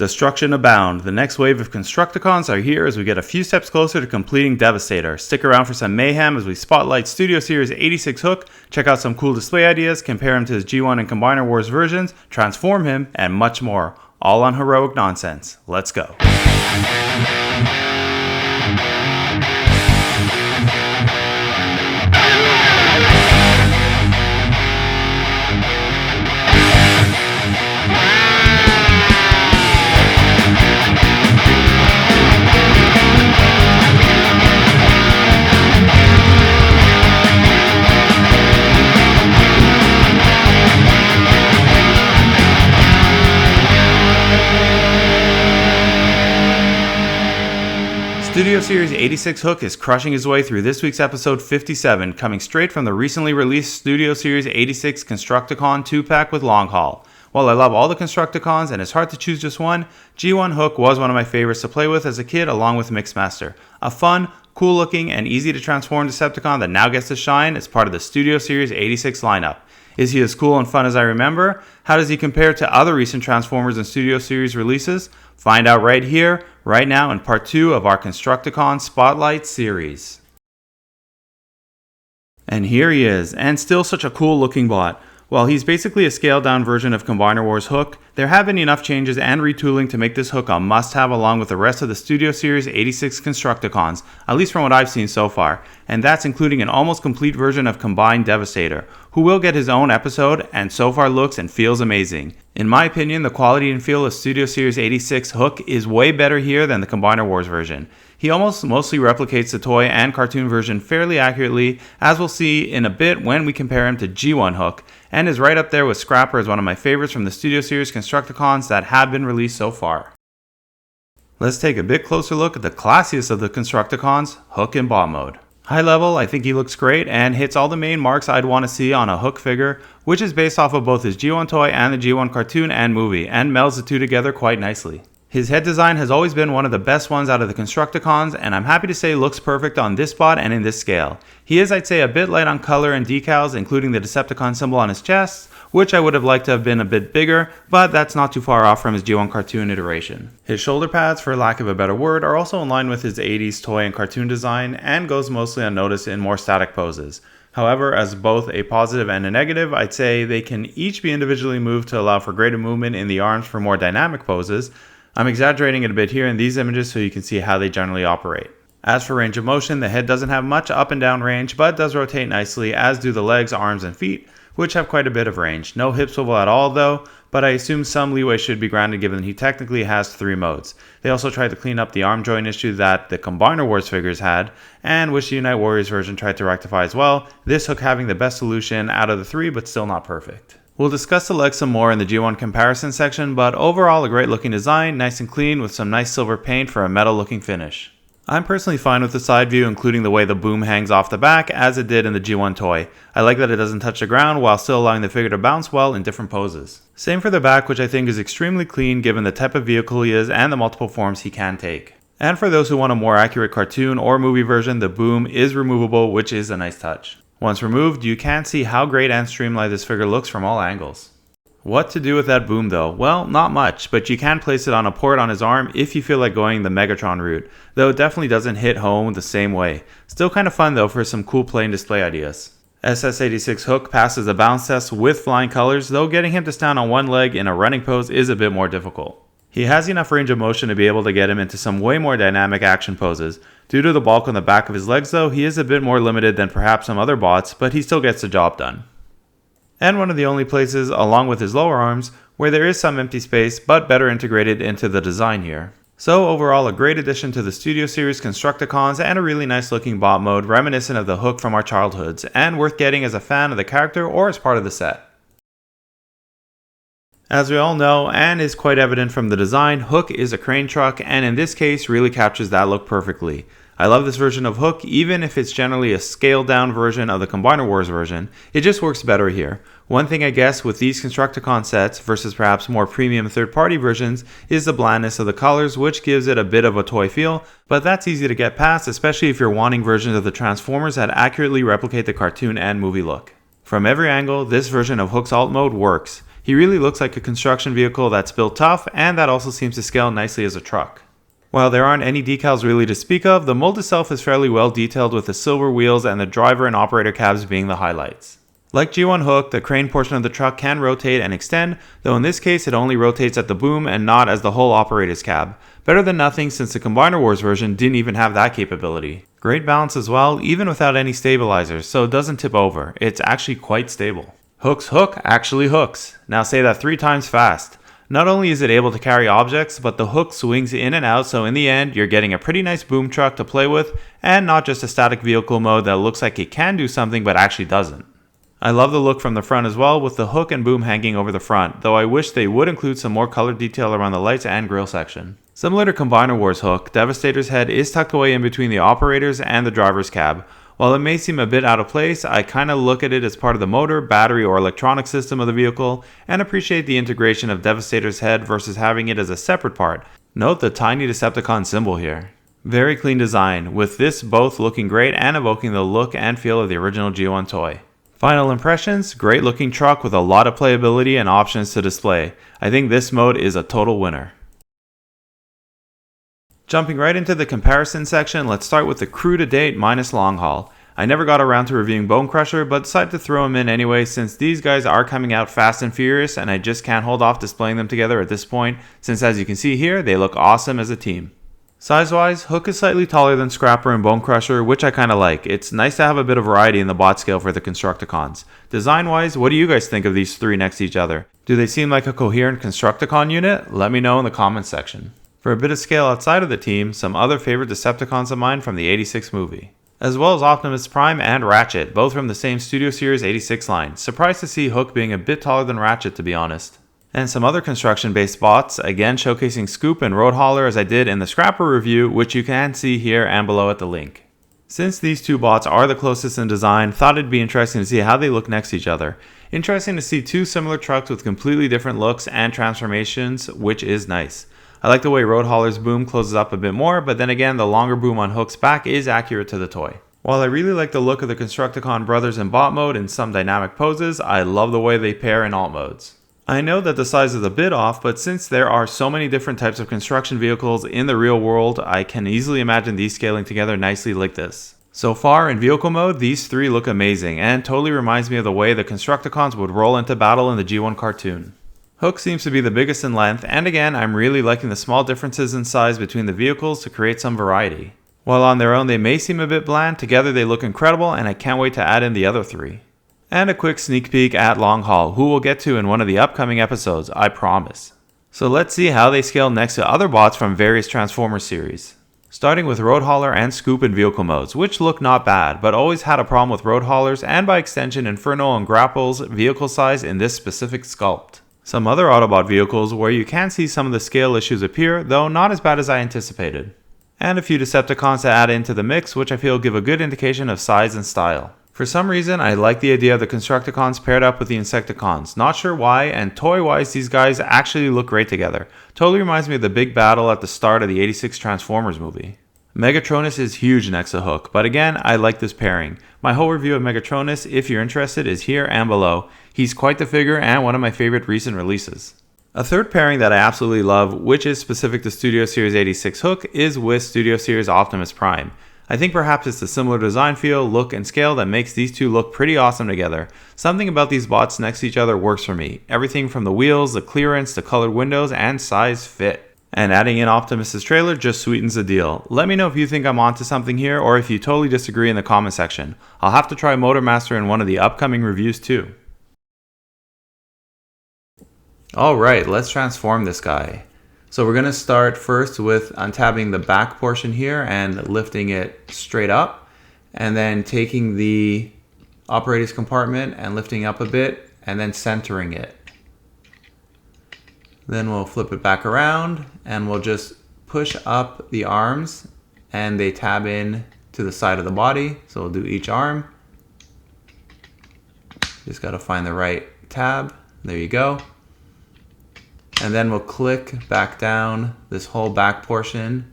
Destruction abound. The next wave of Constructicons are here as we get a few steps closer to completing Devastator. Stick around for some mayhem as we spotlight Studio Series 86 Hook, check out some cool display ideas, compare him to his G1 and Combiner Wars versions, transform him, and much more. All on heroic nonsense. Let's go. Studio Series 86 Hook is crushing his way through this week's episode 57, coming straight from the recently released Studio Series 86 Constructicon 2-pack with Long Haul. While I love all the Constructicons and it's hard to choose just one, G1 Hook was one of my favorites to play with as a kid along with Mixmaster. A fun, cool looking, and easy to transform Decepticon that now gets to shine as part of the Studio Series 86 lineup. Is he as cool and fun as I remember? How does he compare to other recent Transformers and Studio Series releases? Find out right here, right now in part 2 of our Constructicon Spotlight series. And here he is, and still such a cool looking bot. While he's basically a scaled down version of Combiner Wars Hook, there have been enough changes and retooling to make this Hook a must have along with the rest of the Studio Series 86 Constructicons, at least from what I've seen so far, and that's including an almost complete version of Combined Devastator, who will get his own episode and so far looks and feels amazing. In my opinion, the quality and feel of Studio Series 86 Hook is way better here than the Combiner Wars version. He almost mostly replicates the toy and cartoon version fairly accurately, as we'll see in a bit when we compare him to G1 Hook, and is right up there with Scrapper as one of my favorites from the Studio Series Constructicons that have been released so far. Let's take a bit closer look at the classiest of the Constructicons, Hook in bot mode. High level, I think he looks great and hits all the main marks I'd want to see on a Hook figure, which is based off of both his G1 toy and the G1 cartoon and movie, and melds the two together quite nicely. His head design has always been one of the best ones out of the Constructicons, and I'm happy to say looks perfect on this bot and in this scale. He is, I'd say, a bit light on color and decals, including the Decepticon symbol on his chest, which I would have liked to have been a bit bigger, but that's not too far off from his G1 cartoon iteration. His shoulder pads, for lack of a better word, are also in line with his 80s toy and cartoon design, and goes mostly unnoticed in more static poses. However, as both a positive and a negative, I'd say they can each be individually moved to allow for greater movement in the arms for more dynamic poses. I'm exaggerating it a bit here in these images so you can see how they generally operate. As for range of motion, the head doesn't have much up and down range, but does rotate nicely, as do the legs, arms, and feet, which have quite a bit of range. No hip swivel at all though, but I assume some leeway should be granted given he technically has 3 modes. They also tried to clean up the arm joint issue that the Combiner Wars figures had, and which the Unite Warriors version tried to rectify as well, this Hook having the best solution out of the 3 but still not perfect. We'll discuss the legs some more in the G1 comparison section, but overall a great looking design, nice and clean with some nice silver paint for a metal looking finish. I'm personally fine with the side view, including the way the boom hangs off the back as it did in the G1 toy. I like that it doesn't touch the ground while still allowing the figure to bounce well in different poses. Same for the back, which I think is extremely clean given the type of vehicle he is and the multiple forms he can take. And for those who want a more accurate cartoon or movie version, the boom is removable, which is a nice touch. Once removed, you can see how great and streamlined this figure looks from all angles. What to do with that boom though? Well, not much, but you can place it on a port on his arm if you feel like going the Megatron route, though it definitely doesn't hit home the same way. Still kind of fun though for some cool play and display ideas. SS86 Hook passes the bounce test with flying colors, though getting him to stand on one leg in a running pose is a bit more difficult. He has enough range of motion to be able to get him into some way more dynamic action poses. Due to the bulk on the back of his legs though, he is a bit more limited than perhaps some other bots, but he still gets the job done. And one of the only places, along with his lower arms, where there is some empty space but better integrated into the design here. So overall a great addition to the Studio Series Constructicons and a really nice looking bot mode reminiscent of the Hook from our childhoods, and worth getting as a fan of the character or as part of the set. As we all know, and is quite evident from the design, Hook is a crane truck, and in this case really captures that look perfectly. I love this version of Hook, even if it's generally a scaled down version of the Combiner Wars version, it just works better here. One thing I guess with these Constructicon sets versus perhaps more premium third party versions is the blandness of the colors, which gives it a bit of a toy feel, but that's easy to get past, especially if you're wanting versions of the Transformers that accurately replicate the cartoon and movie look. From every angle, this version of Hook's alt mode works. He really looks like a construction vehicle that's built tough, and that also seems to scale nicely as a truck. While there aren't any decals really to speak of, the mold itself is fairly well detailed with the silver wheels and the driver and operator cabs being the highlights. Like G1 Hook, the crane portion of the truck can rotate and extend, though in this case it only rotates at the boom and not as the whole operator's cab. Better than nothing since the Combiner Wars version didn't even have that capability. Great balance as well, even without any stabilizers, so it doesn't tip over. It's actually quite stable. Hook's hook actually hooks. Now say that 3 times fast. Not only is it able to carry objects, but the hook swings in and out, so in the end, you're getting a pretty nice boom truck to play with, and not just a static vehicle mode that looks like it can do something but actually doesn't. I love the look from the front as well, with the hook and boom hanging over the front, though I wish they would include some more color detail around the lights and grille section. Similar to Combiner Wars Hook, Devastator's head is tucked away in between the operators and the driver's cab. While it may seem a bit out of place, I kinda look at it as part of the motor, battery, or electronic system of the vehicle, and appreciate the integration of Devastator's head versus having it as a separate part. Note the tiny Decepticon symbol here. Very clean design, with this both looking great and evoking the look and feel of the original G1 toy. Final impressions, great looking truck with a lot of playability and options to display. I think this mode is a total winner. Jumping right into the comparison section, let's start with the crew to date minus long haul. I never got around to reviewing Bonecrusher, but decided to throw them in anyway since these guys are coming out fast and furious and I just can't hold off displaying them together at this point, since as you can see here, they look awesome as a team. Size-wise, Hook is slightly taller than Scrapper and Bonecrusher, which I kinda like. It's nice to have a bit of variety in the bot scale for the Constructicons. Design-wise, what do you guys think of these 3 next to each other? Do they seem like a coherent Constructicon unit? Let me know in the comments section. For a bit of scale outside of the team, some other favorite Decepticons of mine from the 86 movie. As well as Optimus Prime and Ratchet, both from the same Studio Series 86 line. Surprised to see Hook being a bit taller than Ratchet, to be honest. And some other construction-based bots, again showcasing Scoop and Road Hauler as I did in the Scrapper review, which you can see here and below at the link. Since these 2 bots are the closest in design, thought it'd be interesting to see how they look next to each other. Interesting to see 2 similar trucks with completely different looks and transformations, which is nice. I like the way Road Hauler's boom closes up a bit more, but then again the longer boom on Hook's back is accurate to the toy. While I really like the look of the Constructicon brothers in bot mode in some dynamic poses, I love the way they pair in alt modes. I know that the size is a bit off, but since there are so many different types of construction vehicles in the real world, I can easily imagine these scaling together nicely like this. So far, in vehicle mode, these 3 look amazing, and totally reminds me of the way the Constructicons would roll into battle in the G1 cartoon. Hook seems to be the biggest in length, and again, I'm really liking the small differences in size between the vehicles to create some variety. While on their own they may seem a bit bland, together they look incredible, and I can't wait to add in the other 3. And a quick sneak peek at Long Haul, who we'll get to in one of the upcoming episodes, I promise. So let's see how they scale next to other bots from various Transformers series. Starting with Road Hauler and Scoop in vehicle modes, which look not bad, but always had a problem with Road Haulers and by extension Inferno and Grapple's vehicle size in this specific sculpt. Some other Autobot vehicles where you can see some of the scale issues appear, though not as bad as I anticipated. And a few Decepticons to add into the mix, which I feel give a good indication of size and style. For some reason, I like the idea of the Constructicons paired up with the Insecticons. Not sure why, and toy-wise, these guys actually look great together. Totally reminds me of the big battle at the start of the 86 Transformers movie. Megatronus is huge next to Hook, but again, I like this pairing. My whole review of Megatronus, if you're interested, is here and below. He's quite the figure and one of my favorite recent releases. A third pairing that I absolutely love, which is specific to Studio Series 86 Hook, is with Studio Series Optimus Prime. I think perhaps it's the similar design feel, look, and scale that makes these 2 look pretty awesome together. Something about these bots next to each other works for me. Everything from the wheels, the clearance, the colored windows, and size fit. And adding in Optimus's trailer just sweetens the deal. Let me know if you think I'm onto something here or if you totally disagree in the comment section. I'll have to try Motormaster in one of the upcoming reviews too. Alright, let's transform this guy. So we're going to start first with untabbing the back portion here and lifting it straight up, and then taking the operator's compartment and lifting up a bit and then centering it. Then we'll flip it back around and we'll just push up the arms and they tab in to the side of the body. So we'll do each arm. Just got to find the right tab. There you go. And then we'll click back down this whole back portion.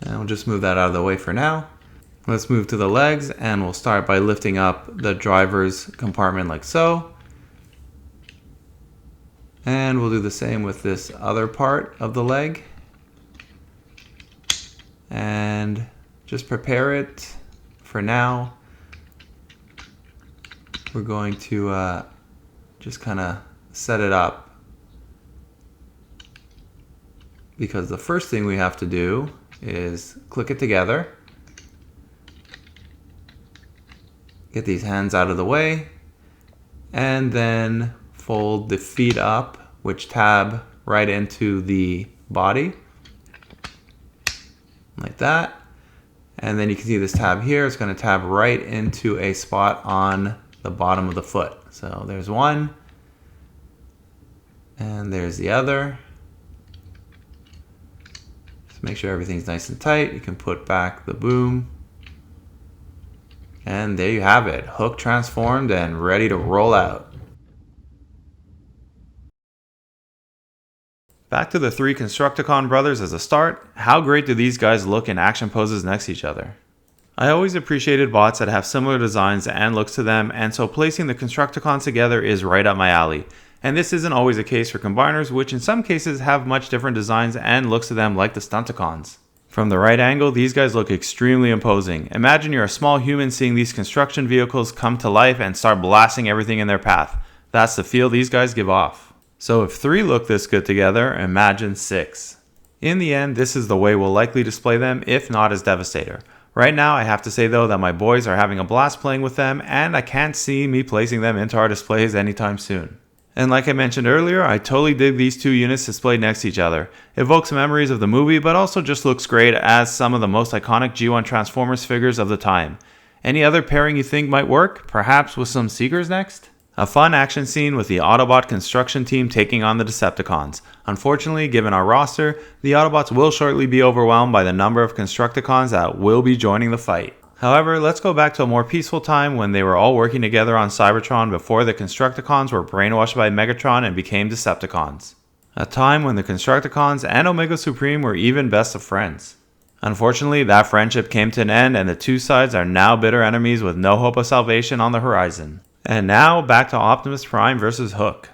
And we'll just move that out of the way for now. Let's move to the legs and we'll start by lifting up the driver's compartment like so. And we'll do the same with this other part of the leg. And just prepare it for now. We're going to just kind of set it up, because the first thing we have to do is click it together. Get these hands out of the way, and then fold the feet up, which tab right into the body, like that. And then you can see this tab here, it's going to tab right into a spot on the bottom of the foot. So there's one, and there's the other. Just make sure everything's nice and tight. You can put back the boom. And there you have it, hook transformed and ready to roll out. Back to the three Constructicon brothers as a start. How great do these guys look in action poses next to each other? I always appreciated bots that have similar designs and looks to them, and so placing the Constructicons together is right up my alley. And this isn't always the case for combiners, which in some cases have much different designs and looks to them, like the Stunticons. From the right angle, these guys look extremely imposing. Imagine you're a small human seeing these construction vehicles come to life and start blasting everything in their path. That's the feel these guys give off. So if 3 look this good together, imagine 6. In the end, this is the way we'll likely display them, if not as Devastator. Right now, I have to say though that my boys are having a blast playing with them, and I can't see me placing them into our displays anytime soon. And like I mentioned earlier, I totally dig these two units displayed next to each other. Evokes memories of the movie, but also just looks great as some of the most iconic G1 Transformers figures of the time. Any other pairing you think might work? Perhaps with some Seekers next? A fun action scene with the Autobot construction team taking on the Decepticons. Unfortunately, given our roster, the Autobots will shortly be overwhelmed by the number of Constructicons that will be joining the fight. However, let's go back to a more peaceful time when they were all working together on Cybertron before the Constructicons were brainwashed by Megatron and became Decepticons. A time when the Constructicons and Omega Supreme were even best of friends. Unfortunately, that friendship came to an end and the two sides are now bitter enemies with no hope of salvation on the horizon. And now, back to Optimus Prime versus Hook.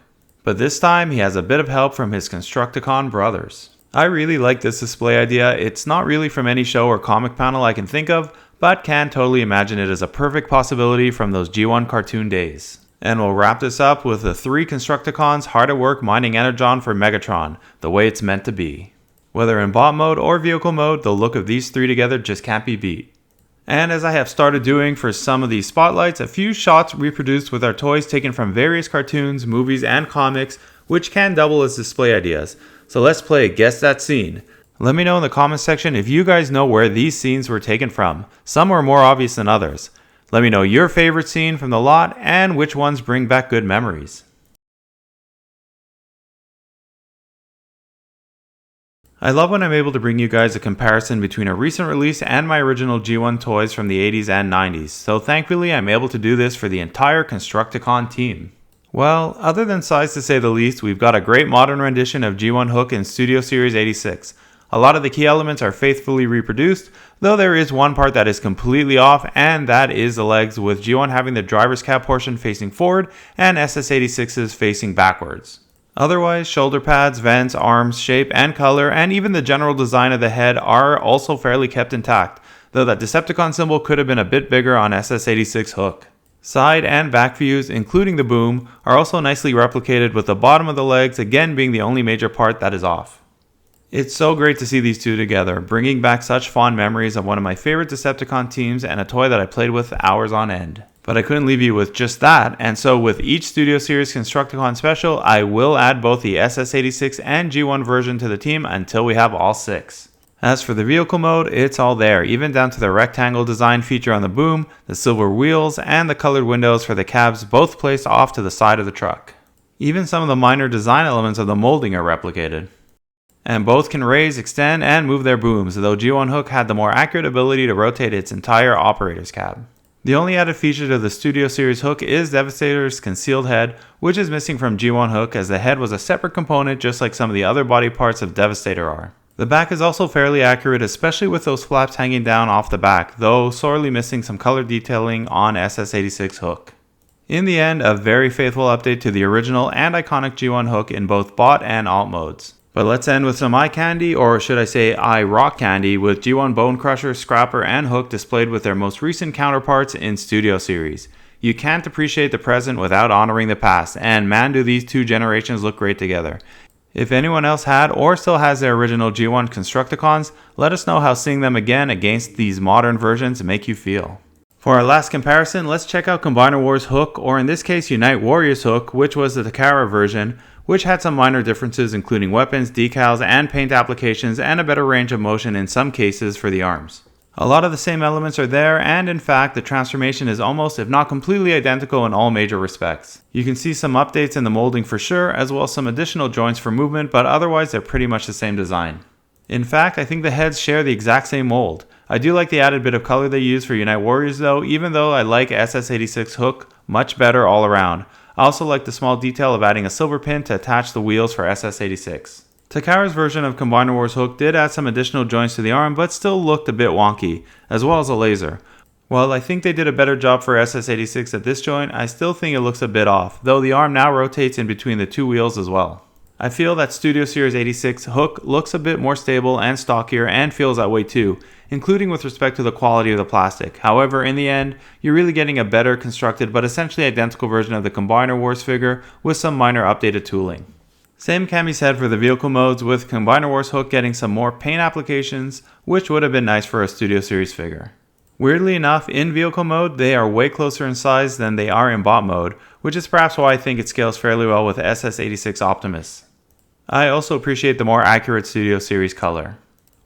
But this time, he has a bit of help from his Constructicon brothers. I really like this display idea. It's not really from any show or comic panel I can think of, but can totally imagine it as a perfect possibility from those G1 cartoon days. And we'll wrap this up with the 3 Constructicons hard at work mining Energon for Megatron, the way it's meant to be. Whether in bot mode or vehicle mode, the look of these 3 together just can't be beat. And as I have started doing for some of these spotlights, a few shots reproduced with our toys taken from various cartoons, movies, and comics, which can double as display ideas. So let's play Guess That Scene. Let me know in the comments section if you guys know where these scenes were taken from. Some were more obvious than others. Let me know your favorite scene from the lot and which ones bring back good memories. I love when I'm able to bring you guys a comparison between a recent release and my original G1 toys from the 80s and 90s, so thankfully I'm able to do this for the entire Constructicon team. Well, other than size to say the least, we've got a great modern rendition of G1 Hook in Studio Series 86. A lot of the key elements are faithfully reproduced, though there is one part that is completely off, and that is the legs, with G1 having the driver's cab portion facing forward and SS86's facing backwards. Otherwise, shoulder pads, vents, arms, shape, and color, and even the general design of the head are also fairly kept intact, though that Decepticon symbol could have been a bit bigger on SS86 Hook. Side and back views, including the boom, are also nicely replicated, with the bottom of the legs again being the only major part that is off. It's so great to see these two together, bringing back such fond memories of one of my favorite Decepticon teams and a toy that I played with hours on end. But I couldn't leave you with just that, and so with each Studio Series Constructicon special, I will add both the SS86 and G1 version to the team until we have all 6. As for the vehicle mode, it's all there, even down to the rectangle design feature on the boom, the silver wheels, and the colored windows for the cabs, both placed off to the side of the truck. Even some of the minor design elements of the molding are replicated. And both can raise, extend, and move their booms, though G1 Hook had the more accurate ability to rotate its entire operator's cab. The only added feature to the Studio Series Hook is Devastator's concealed head, which is missing from G1 Hook as the head was a separate component just like some of the other body parts of Devastator are. The back is also fairly accurate, especially with those flaps hanging down off the back, though sorely missing some color detailing on SS86 Hook. In the end, a very faithful update to the original and iconic G1 hook in both bot and alt modes. But let's end with some eye candy, or should I say eye rock candy, with G1 Bonecrusher, Scrapper, and Hook displayed with their most recent counterparts in Studio Series. You can't appreciate the present without honoring the past, and man do these two generations look great together. If anyone else had or still has their original G1 Constructicons, let us know how seeing them again against these modern versions make you feel. For our last comparison, let's check out Combiner Wars Hook, or in this case Unite Warriors Hook, which was the Takara version, which had some minor differences including weapons, decals, and paint applications, and a better range of motion in some cases for the arms. A lot of the same elements are there, and in fact the transformation is almost if not completely identical in all major respects. You can see some updates in the molding for sure, as well as some additional joints for movement, but otherwise they're pretty much the same design. In fact, I think the heads share the exact same mold. I do like the added bit of color they use for Unite Warriors though, even though I like SS86 Hook much better all around. I also like the small detail of adding a silver pin to attach the wheels for SS86. Takara's version of Combiner Wars Hook did add some additional joints to the arm, but still looked a bit wonky, as well as a laser. While I think they did a better job for SS86 at this joint, I still think it looks a bit off, though the arm now rotates in between the two wheels as well. I feel that Studio Series 86 Hook looks a bit more stable and stockier and feels that way too, including with respect to the quality of the plastic. However, in the end, you're really getting a better constructed but essentially identical version of the Combiner Wars figure with some minor updated tooling. Same can be said for the vehicle modes, with Combiner Wars Hook getting some more paint applications, which would have been nice for a Studio Series figure. Weirdly enough, in vehicle mode, they are way closer in size than they are in bot mode, which is perhaps why I think it scales fairly well with SS86 Optimus. I also appreciate the more accurate Studio Series color.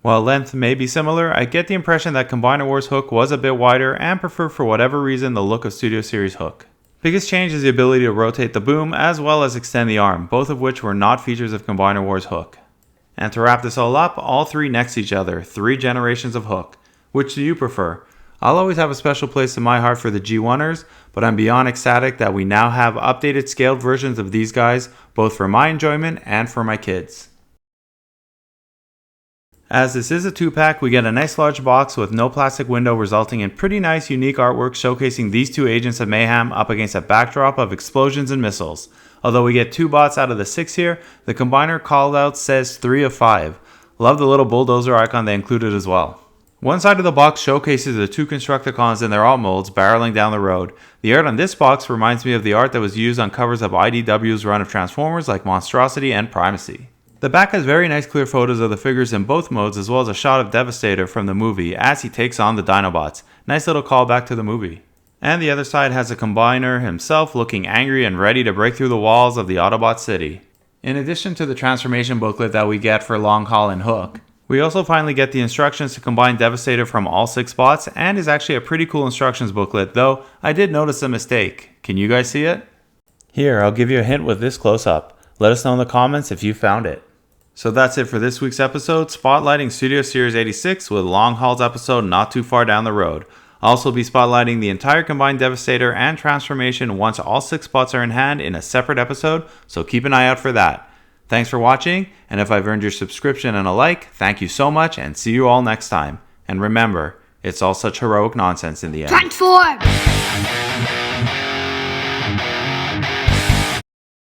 While length may be similar, I get the impression that Combiner Wars Hook was a bit wider and prefer for whatever reason the look of Studio Series Hook. Biggest change is the ability to rotate the boom as well as extend the arm, both of which were not features of Combiner Wars Hook. And to wrap this all up, all three next to each other, 3 generations of Hook. Which do you prefer? I'll always have a special place in my heart for the G1ers, but I'm beyond ecstatic that we now have updated scaled versions of these guys, both for my enjoyment and for my kids. As this is a 2-pack, we get a nice large box with no plastic window, resulting in pretty nice unique artwork showcasing these two agents of mayhem up against a backdrop of explosions and missiles. Although we get 2 bots out of the 6 here, the combiner callout says 3 of 5. Love the little bulldozer icon they included as well. One side of the box showcases the 2 Constructicons in their alt molds barreling down the road. The art on this box reminds me of the art that was used on covers of IDW's run of Transformers like Monstrosity and Primacy. The back has very nice clear photos of the figures in both modes, as well as a shot of Devastator from the movie as he takes on the Dinobots. Nice little callback to the movie. And the other side has a combiner himself looking angry and ready to break through the walls of the Autobot city. In addition to the transformation booklet that we get for Long Haul and Hook, we also finally get the instructions to combine Devastator from all 6 bots, and is actually a pretty cool instructions booklet, though I did notice a mistake. Can you guys see it? Here, I'll give you a hint with this close-up. Let us know in the comments if you found it. So that's it for this week's episode, spotlighting Studio Series 86 with Long Haul's episode not too far down the road. I'll also be spotlighting the entire combined Devastator and transformation once all 6 spots are in hand in a separate episode, so keep an eye out for that. Thanks for watching, and if I've earned your subscription and a like, thank you so much, and see you all next time. And remember, it's all such heroic nonsense in the end. Transform!